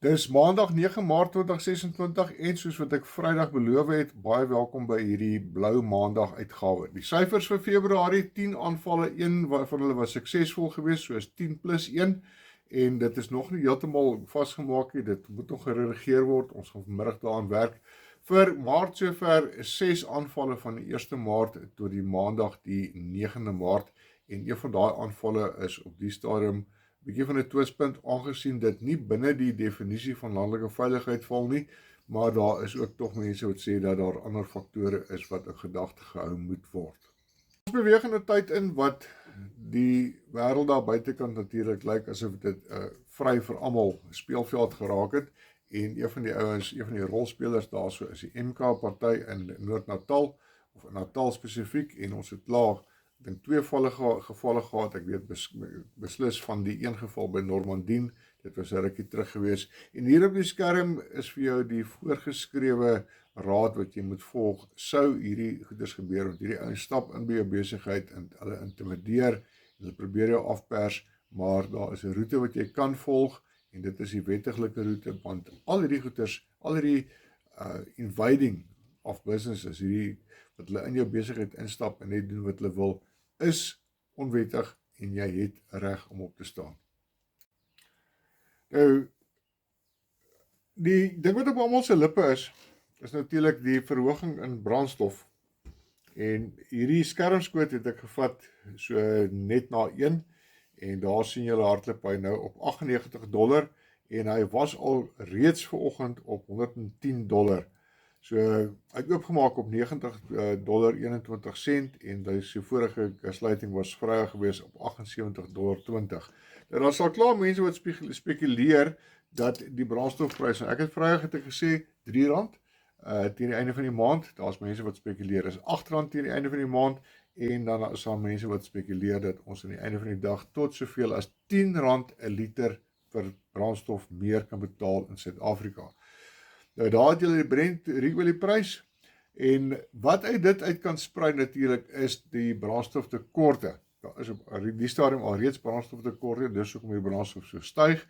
Dis Maandag 9 Maart 2026 en soos wat ek Vrydag beloof het, baie welkom by hierdie Blou Maandag uitgawe. Die syfers vir Februarie, 10 aanvalle, een waarvan hulle was suksesvol geweest, soos 10 plus 1, en dit is nog nie heeltemal vasgemaak nie, dit moet nog geredigeer word, ons gaan vanmiddag daaraan werk. Vir Maart sover 6 aanvalle van die 1 Maart tot die Maandag die 9de Maart, en een van daai aanvalle is op die stadium bietjie van 'n twistpunt, aangesien dit nie binne die definisie van landelike veiligheid val nie, maar daar is ook tog mense wat sê dat daar ander faktore is wat in gedagte gehou moet word. Ons beweeg in 'n tyd in wat die wêreld daar buitekant natuurlik lyk asof dit vry vir almal speelveld geraak het, en een van die ouens, een van die rolspelers daarso is die MK party in Noord-Natal, of in Natal spesifiek, en ons het klaar ek dink 2 gevalle gehad, ek weet beslis van die een geval by Normandien, dit was 'n rukkie terug gewees, en hier op die skerm is vir jou die voorgeskrewe raad wat jy moet volg, sou hierdie goeders gebeur, want hierdie ouens stap in by jou besigheid, en hulle intimideer, hulle probeer jou afpers, maar daar is 'n roete wat jy kan volg, en dit is die wettiglike roete, want al hierdie goeders, al hierdie invading of businesses, hierdie wat hulle in jou besigheid instap en net doen wat hulle wil, is onwettig en jy het reg om op te staan. Nou, die ding wat op almal se lippe is natuurlik die verhoging in brandstof. En hierdie skermskoot het ek gevat so net na 1, en daar sien julle hardloop hy nou op $98, en hy was al reeds vanoggend op $110. So, hy het oopgemaak op $90.21 en die sy vorige sluiting was Vrydag gewees op $78.20. Nou, daar sal klaar mense wat spekuleer dat die brandstofprys, en ek het Vrydag het ek gesê R3 teen die einde van die maand, daar is mense wat spekuleer is R8 teen die einde van die maand, en dan is daar mense wat spekuleer dat ons aan die einde van die dag tot soveel as R10 'n liter vir brandstof meer kan betaal in Suid-Afrika. Nou, daar het julle die Brent olieprys, en wat uit dit uit kan sprei natuurlik is die brandstoftekorte. Daar is op die stadium al reeds brandstoftekorte, dus hoekom die brandstof so styg,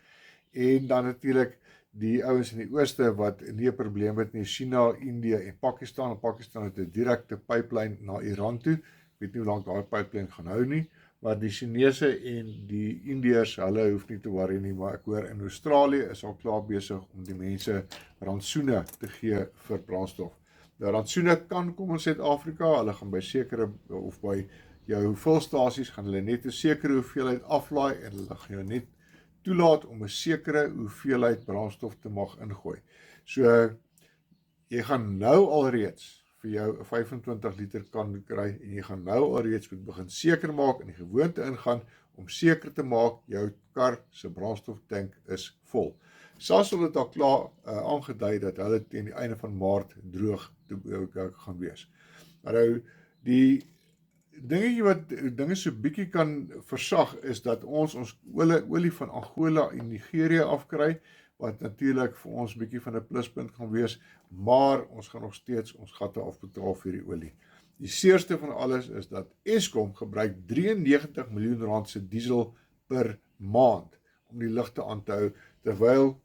en dan natuurlik die ouens in die ooste wat nie 'n probleem het nie, China, India en Pakistan. Pakistan het 'n direkte pipeline na Iran toe. Ek weet nie hoe lank daai pipeline gaan hou nie, maar die Chinese en die Indiërs, hulle hoef nie te worry nie, maar ek hoor in Australië is al klaar besig om die mense rantsoene te gee vir brandstof. Die rantsoene kan kom in Suid-Afrika, hulle gaan by sekere, of by jou vulstasies, gaan hulle net 'n sekere hoeveelheid aflaai, en hulle gaan jou net toelaat om 'n sekere hoeveelheid brandstof te mag ingooi. So, jy gaan nou alreeds vir jou 'n 25 liter kan kry, en jy gaan nou alreeds moet begin seker maak en die gewoonte ingaan om seker te maak jou kar se brandstoftank is vol. SAS het dit al klaar aangedui dat hulle teen die einde van Maart droog gaan wees. Nou, die dingetjie wat dinge so bietjie kan versag is dat ons olie van Angola en Nigeria afkry, wat natuurlik vir ons bietjie van 'n pluspunt gaan wees, maar ons gaan nog steeds ons gatte afbetaal vir die olie. Die seerste van alles is dat Eskom gebruik R93 miljoen se diesel per maand om die ligte aan te hou, terwyl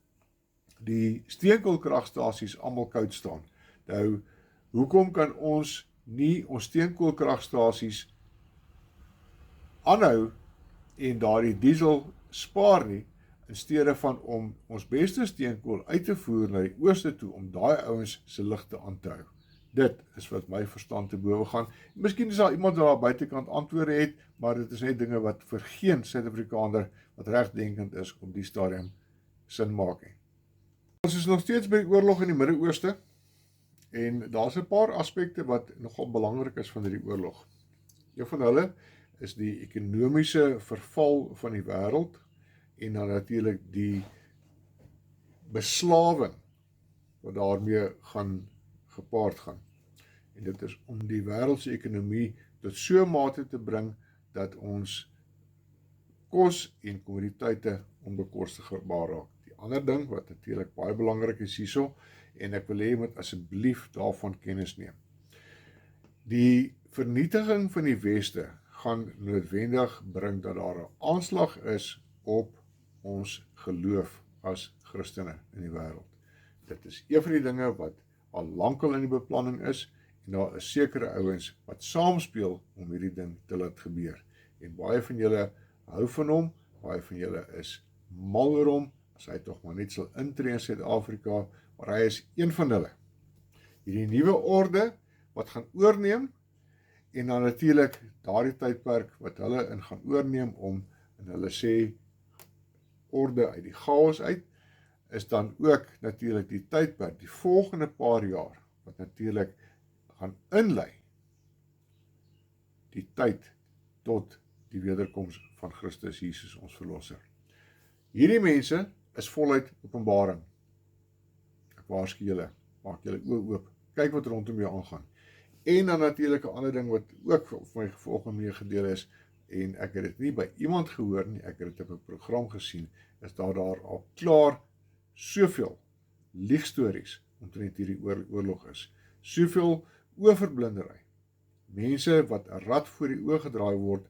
die steenkoolkragstasies almal koud staan. Nou, hoekom kan ons nie ons steenkoolkragstasies aanhou en daardie diesel spaar nie, in steede van om ons beste steenkool uit te voer na die ooste toe, om daai ouens se ligte aan te hou? Dit is wat my verstand te bowe gaan. Miskien is daar iemand wat daar buitekant antwoorde het, maar dit is net dinge wat vir geen Suid-Afrikaner wat regdenkend is op die stadium sin maak nie. Ons is nog steeds by die oorlog in die Midde-Ooste, en daar's 'n paar aspekte wat nogal belangrik is van hierdie oorlog. Een van hulle is die ekonomiese verval van die wêreld, en dan natuurlik die beslawing wat daarmee gaan gepaard gaan. En dit is om die wêreldse ekonomie tot so 'n mate te bring dat ons kos en kommoditeite onbekostigbaar raak. Die ander ding wat natuurlik baie belangrik is hierso, en ek wil hê jy moet asseblief daarvan kennis neem. Die vernietiging van die Weste gaan noodwendig bring dat daar 'n aanslag is op ons geloof as Christene in die wêreld. Dit is een van die dinge wat al lankal in die beplanning is, en daar is sekere ouens wat saamspeel om hierdie ding te laat gebeur. En baie van julle hou van hom, baie van julle is mal oor hom, as hy tog maar net sal intree in Suid-Afrika, maar hy is een van hulle. Hierdie nuwe orde wat gaan oorneem, en dan natuurlik daardie tydperk wat hulle in gaan oorneem om, en hulle sê, orde uit die chaos uit, is dan ook natuurlik die tydperk, die volgende paar jaar, wat natuurlik gaan inlei, die tyd tot die wederkoms van Christus Jesus ons verlosser. Hierdie mense is voluit openbaring. Ek waarsku julle, maak julle oë oop, kyk wat rondom jou aangaan. En dan natuurlik 'n ander ding wat ook vir my volgende meegedeel is, en ek het dit nie by iemand gehoor nie, ek het dit op 'n program gesien, is daar al klaar soveel liegstories omtrent hierdie oorlog is. Soveel oorverblindery. Mense wat 'n rad voor die oë gedraai word,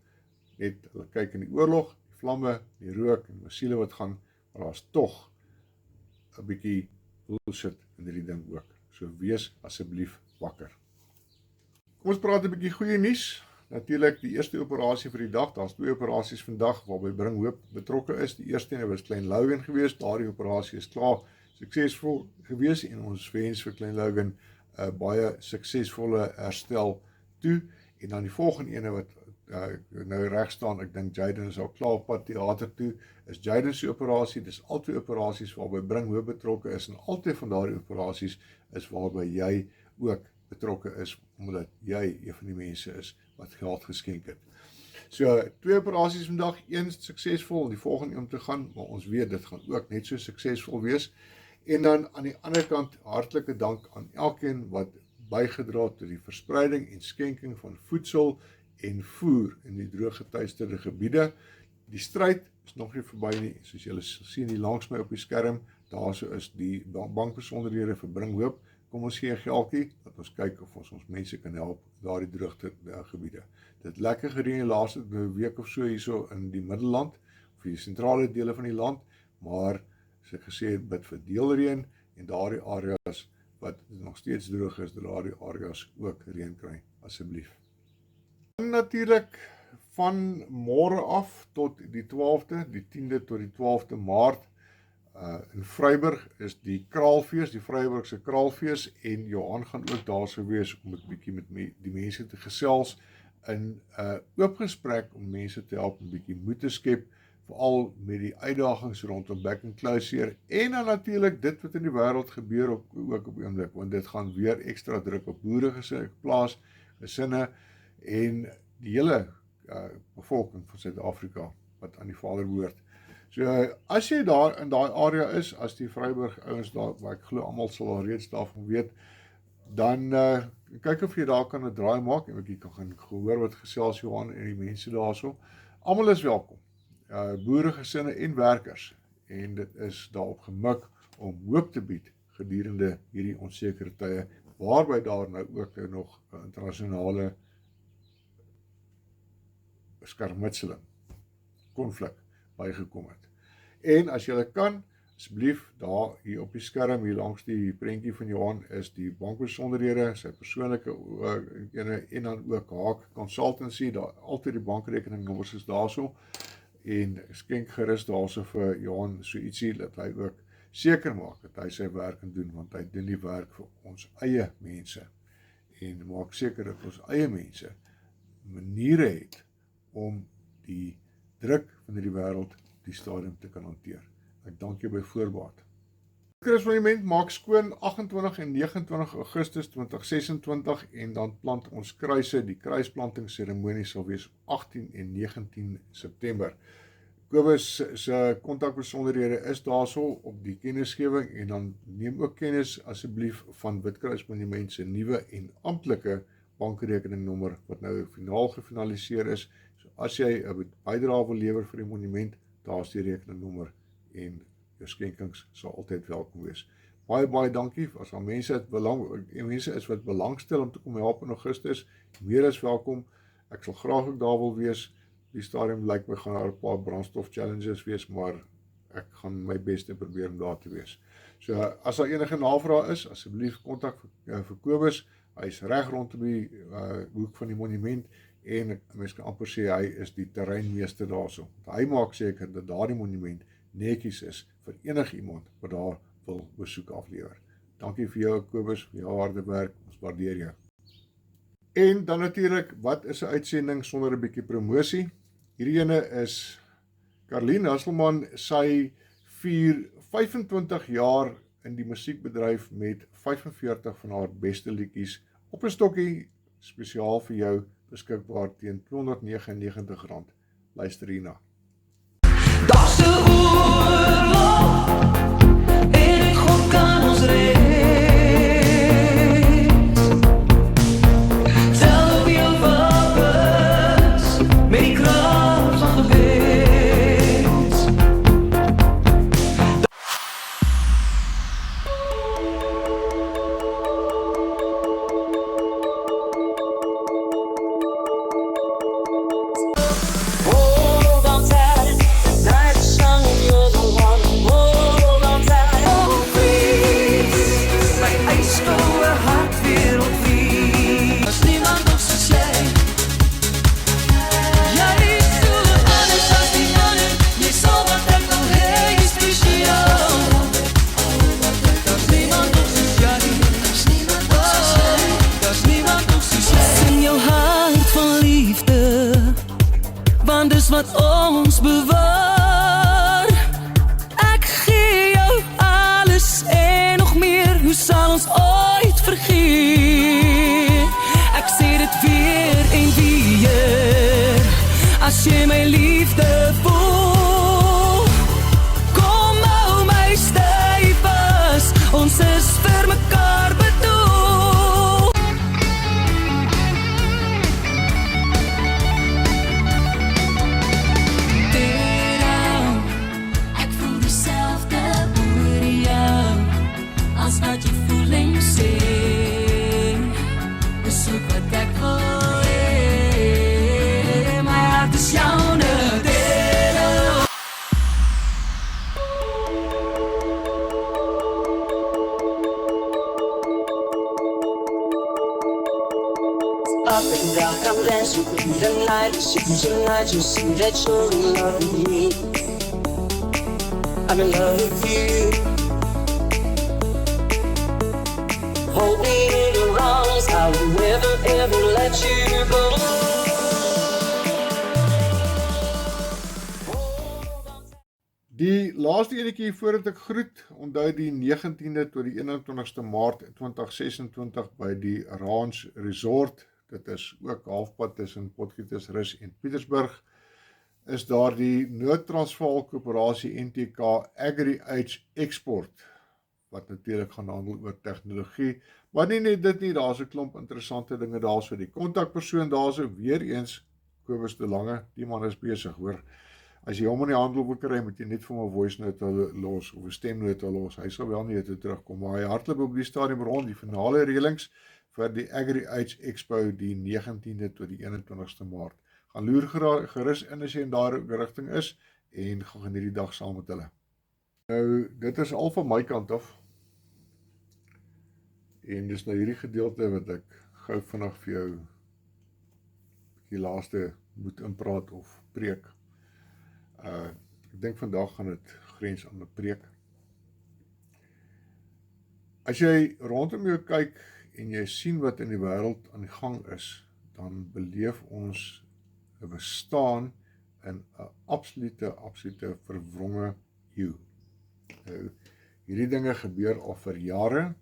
net hulle kyk in die oorlog, die vlamme, die rook en missiele wat gaan, maar daar's tog 'n bietjie bullshit in hierdie ding ook. So wees asseblief wakker. Kom ons praat 'n bietjie goeie nuus. Natuurlik die eerste operasie vir die dag, daar's 2 operasies vandag waarby Bring Hoop betrokke is. Die eerste ene was Klein Logan geweest, daardie operasie is klaar suksesvol geweest en ons wens vir Klein Logan baie suksesvolle herstel toe. En dan die volgende ene wat nou reg staan, ek dink Jaden is al klaar op pad teater toe, is Jaden se operasie. Dis al 2 operasies waarby Bring Hoop betrokke is en altyd van daardie operasies is waarby jy ook betrokke is, omdat jy een van die mense is wat geld geskenk het. So, 2 operasies vandag, 1 suksesvol, die volgende om te gaan, maar ons weet, dit gaan ook net so suksesvol wees. En dan aan die ander kant, hartlike dank aan elkeen wat bygedra het tot die verspreiding en skenking van voedsel en voer in die drooggeteisterde gebiede. Die stryd is nog nie verby nie, soos julle sien hier langs my op die skerm, daar so is die bankbesonderhede vir Bring Hoop. Kom ons gee 'n geldjie, dat ons kyk of ons mense kan help daar die droogte gebiede. Dit lekker gereën die laaste week of so hierso in die Middelland, of die sentrale dele van die land, maar as ek gesê het, bid vir deelreën en daardie areas wat nog steeds droog is, dat daardie areas ook reën kry, asseblief. En natuurlik van môre af tot die 12de, die 10de tot die 12de Maart, in Vryburg is die Kraalfees, die Vryburgse Kraalfees, en Johan gaan ook daar sou wees om 'n bietjie met die mense te gesels in 'n oop gesprek om mense te help 'n bietjie moed te skep, veral met die uitdagings rondom back and closure en dan natuurlik dit wat in die wêreld gebeur ook op oomblik, want dit gaan weer ekstra druk op boere plaas, gesinne en die hele bevolking van Suid-Afrika wat aan die Vader behoort. So, as jy daar in daai area is, as die Vryburg ouens daar, waar ek glo almal sal al reeds daarvan weet, dan kyk of jy daar kan 'n draai maak, en ek kan gaan gehoor wat gesels Johan en die mense daarso. Almal is welkom, boere, gesinne en werkers, en dit is daarop gemik om hoop te bied gedurende hierdie onsekere tye, waarby daar nou ook nog internasionale skermutseling, konflik bygekom het. En as jy kan, asseblief daar hier op die skerm, hier langs die prentjie van Johan, is die bankbesonderhede, sy persoonlike ene, en dan ook Haak Consultancy, daar altyd die bankrekeningnommers is daarso, en skenk gerus daarso vir Johan so ietsie, dat hy ook seker maak, dat hy sy werk kan doen, want hy doen die werk vir ons eie mense, en maak seker dat ons eie mense maniere het, om die druk van die wêreld die stadium te kan hanteer. Ek dank jou by voorbaat. Kersmonument maak skoon 28 en 29 Augustus 2026 en dan plant ons kruise. Die kruisplantingsseremonie sal wees op 18 en 19 September. Kobus se kontakbesonderhede is daarso op die kennisgewing en dan neem ook kennis asseblief van Witkruismonument se nuwe en amptelike bankrekeningnommer wat nou finaal gefinaliseer is. So as jy 'n bydrae wil lewer vir die monument, daar is die rekeningnommer en jou skenkings sal altyd welkom wees. Baie dankie, as daar mense is wat belangstel om te kom help in Augustus, meer as welkom. Ek sal graag ook daar wil wees. Die stadium lyk my gaan daar 'n paar brandstof challenges wees, maar ek gaan my beste probeer om daar te wees. So, as daar enige navraag is, asseblief kontak vir Kobus, hy is reg rondom die hoek van die monument, en mens kan amper sê, hy is die terreinmeester daarso. Hy maak seker dat daardie monument netjies is vir enige iemand wat daar wil besoek aflewer. Dankie vir jou Kobus, vir jou harde werk, ons waardeer jou. En dan natuurlik, wat is 'n uitsending sonder 'n bietjie promosie? Hierdie ene is Karlien Hasselman, sy vier 25 jaar in die musiekbedryf met 45 van haar beste liedjies op 'n stokkie, spesiaal vir jou, beskikbaar teen R299. Luister hierna. Daar's 'n oorlog en God kan ons red. Tel op jou wapens met die krag van gebed. Hold on tight, night is young and you're the one. Hold on tight, oh please. My ijskoude hart weer op wie. Als niemand op zijn zij. Jij doet alles als die mannen. Je zal wat ik wil heel speciaal. Als niemand op zijn zij. Als niemand op zijn zij. In jouw hart van liefde. Want dis wat ons bewaar. Ek gee jou alles en nog meer. Hoe sal ons ooit vergeet? Ek sê dit weer en weer. As jy my liefde voel, kom hou my styf vas. Ons is vir mekaar bedoel. Ek voel dieselfde oor jou as wat jy voel en sê. Dis ook wat ek wil hê. My hart is joune deel. Up and down, come dancing with me tonight. Tonight you see that you're in love with me. I'm in love with you. Hold me in your arms, I will never ever let you go. Die laaste enetjie voordat ek groet, onthou die 19de tot die 21ste Maart 2026 by die Ranch Resort. Dit is ook halfpad tussen Potgietersrus en Pietersburg. Is daar die Noord-Transvaal Koöperasie NTK Agri-Age Export, wat natuurlik gaan handel oor tegnologie, maar nie net dit nie, daar is 'n klomp interessante dinge daar so. Die kontakpersoon daar so, weer eens, Kobus de Lange, die man is besig, hoor. As jy hom in die handel wil kry, moet jy net vir my 'n voice note los, of 'n stemnote los, hy sal wel nie toe terugkom, maar hy hardloop op die stadium rond, die finale reëlings vir die Agri-Age Expo die 19de tot die 21ste Maart. Gaan loer gerus in as jy in daai rigting is, en gaan geniet die dag saam met hulle. Nou, dit is al van my kant af, en dis nou hierdie gedeelte wat ek gou vinnig vir jou die laaste moet inpraat of preek. Ek dink vandag gaan dit grens aan 'n preek. As jy rondom jou kyk en jy sien wat in die wêreld aan die gang is, dan beleef ons 'n bestaan in 'n absolute verwronge eeu. Nou, hierdie dinge gebeur al vir jare,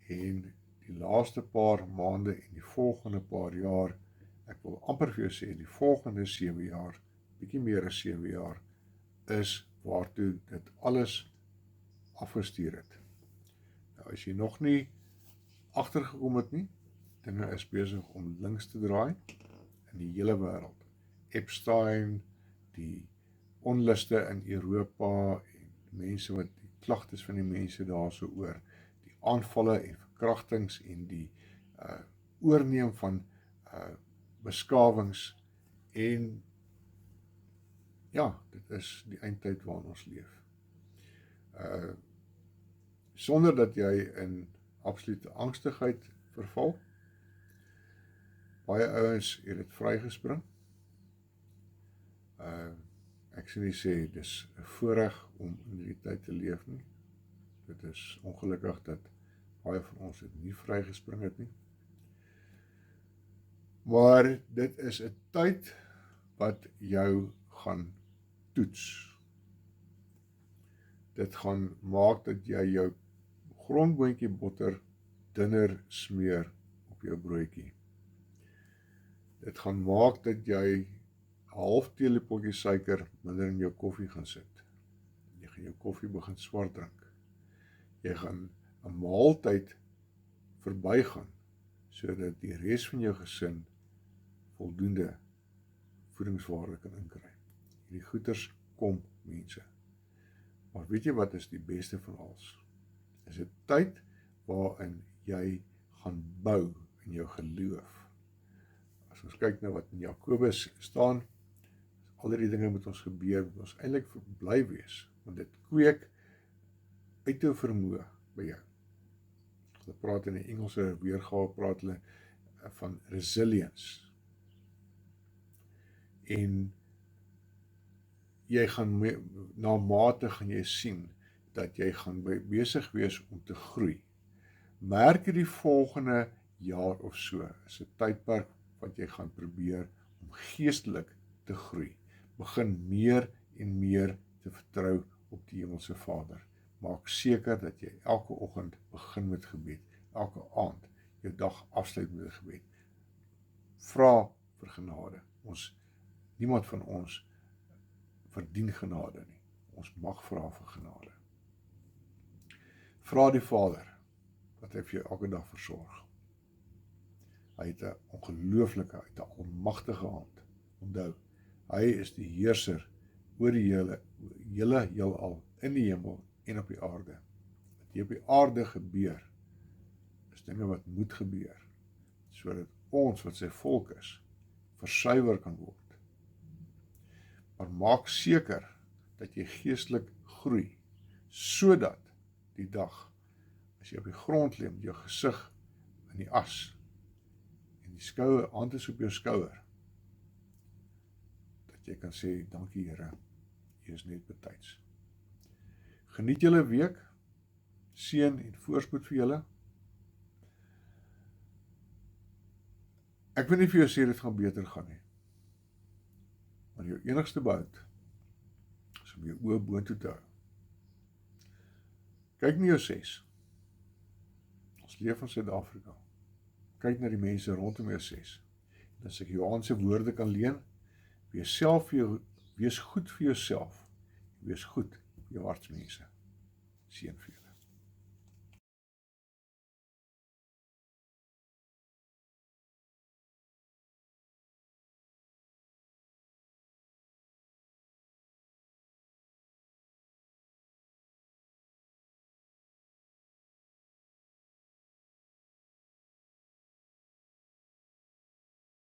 en die laaste paar maande en die volgende paar jaar, ek wil amper vir jou sê, die volgende 7 jaar, bietjie meer as 7 jaar, is waartoe dit alles afgestuur het. Nou, as jy nog nie agtergekom het nie, dinge is besig om links te draai in die hele wêreld. Epstein, die onluste in Europa, en mense wat die klagtes van die mense daar so oor, die aanvalle en verkrachtings en die oorneem van beskawings, en ja, dit is die eindtyd waarin ons leef. Sonder dat jy in absolute angstigheid verval. Baie ouens het dit vrygespring. Ek sien nie sê, dis 'n voorreg om in die tyd te leef nie. Dit is ongelukkig dat baie van ons dit nie vrygespring het nie. Maar dit is 'n tyd wat jou gaan toets. Dit gaan maak dat jy jou grondboontjie botter dunner smeer op jou broodjie. Dit gaan maak dat jy 'n half teelepeltjie suiker minder in jou koffie gaan sit. Jy gaan jou koffie begin swart drink. Jy gaan 'n maaltyd verbygaan, sodat die res van jou gesin voldoende voedingswaarde kan inkry. Hierdie goeders kom, mense. Maar weet jy wat is die beste van alles? Is 'n tyd waarin jy gaan bou in jou geloof. As ons kyk na wat in Jakobus staan, al die dinge moet ons gebeur, moet ons eintlik bly wees, want dit kweek uit jou vermoë by jou. Hulle praat in die Engelse weergawe, praat hulle van resilience. En jy gaan na mate gaan jy sien dat jy gaan besig wees om te groei. Merk jy die volgende jaar of so, is 'n tydperk wat jy gaan probeer om geestelik te groei. Begin meer en meer te vertrou op die Hemelse Vader. Maak seker dat jy elke oggend begin met gebed, elke aand jou dag afsluit met 'n gebed. Vra vir genade. Niemand van ons verdien genade nie. Ons mag vra vir genade. Vra die Vader dat hy vir jou elke dag versorg. Hy het 'n ongelooflike, hy het 'n almagtige hand. Onthou, hy is die heerser oor die hele heelal, in die hemel en op die aarde. Wat hier op die aarde gebeur, is dinge wat moet gebeur, sodat ons wat sy volk is, versuiwer kan word. Maar maak seker dat jy geestelik groei, sodat die dag, as jy op die grond lê met jou gesig in die as, en die hand is op jou skouer, dat jy kan sê, dankie Here, jy is net betyds. Geniet julle week, seën en voorspoed vir julle. Ek wil nie vir jou sê dit gaan beter gaan nie. Maar jou enigste bout is om jou oë boontoe te hou. Kyk na jou 6. Ons leef in Suid-Afrika. Kyk na die mense rondom jou 6. En as ek Johan se woorde kan leen, wees goed vir jouself. Wees goed vir jou hartsmense. Seën vir jou.